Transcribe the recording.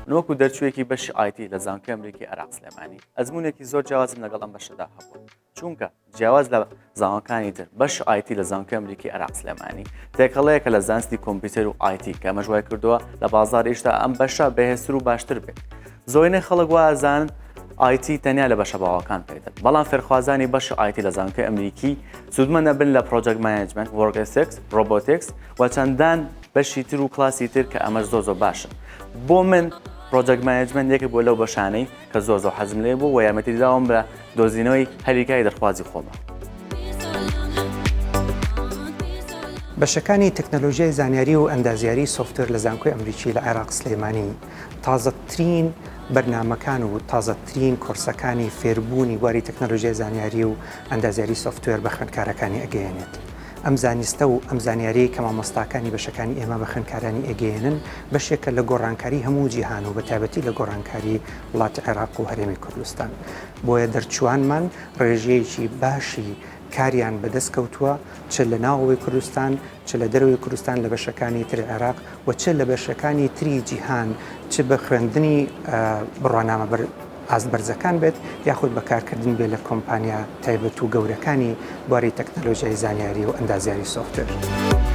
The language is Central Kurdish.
نۆک و دەرچوویەکی بەشی ئایتی لە زانکۆی ئەمریکی عێراق سلێمانی ئەزمونێکی زۆر جیاوازم لەگەڵ ئەم بەشەدا هەبوو چونکە جیاواز لە زانکانی تر بەش ئایتی لە زانکۆی ئەمریکی عێراق سلێمانی تێکەڵەیەکە لە زانستی کۆمپیوتەر و ئایتی کە ئەمە ژوای کردووە لە بازار ئێشتا ئەم بەشە بەهێزتر و باشتر بێت زۆرینەی خەڵک وازانن ئایتی تەنیا لە بەشە باوەکان پێدەن بەڵام فێرخوازانی بەش ئایتی لە زانکۆی ئەمریکی سوودمەنە بن لە پرۆجەکت مانیجمنت وەرک ئێتیکس ڕۆبۆتیکس و چەندان بەشی تر و کلاسی تر کە ئەمەش زۆر باشن بۆ من پرۆجەکت مانیجمنت یەکێک بۆ لەو بەشانەی کە زۆر حەزم لێ بوو و یارمەتی داوام بە دۆزینەوەی هەریکای دەرخوازی خۆمە. بەشەکانی تەکنەلۆژیای زانیاری و ئەندازیاری سۆفتوێر لە زانکۆی ئەمریکی لە عێراق سلێمانی تازەترین بەرنامەکان و تازەترین کۆرسەکانی فێربوونی بواری تەکنەلۆژیای زانیاری و ئەندازیاری سۆفتوێر بە خوێندکارەکانی ئەگەیەنێت. ئەم زانستە و ئەم زانیاری کە مامۆستاکانی بەشەکانی ئێمە بە خوێندکارانی ئەگەیەنن بەشێکە لە گۆڕانکاری هەموو جیهان و بە تایبەتی لە گۆڕانکاری وڵاتی عێراق و هەرێمی کوردستان. بۆیە دەرچوانمان ڕێژەیەکی باشی کاریان بەدەست کەوتووە چ لە ناوەوەی کوردستان چ لە دەروی کوردستان لە بەشەکانی تر عێراق و چ لە بەشەکانی تری جیهان چ بە خوێندنی بڕوانامە ئازبەرزەکان بێت یاخود بەکارکردن بێت لە کۆمپانیا تایبەت و گەورەکانی بواری تەکنەلۆژیای زانیاری و ئەندازیاری سۆفتوێر.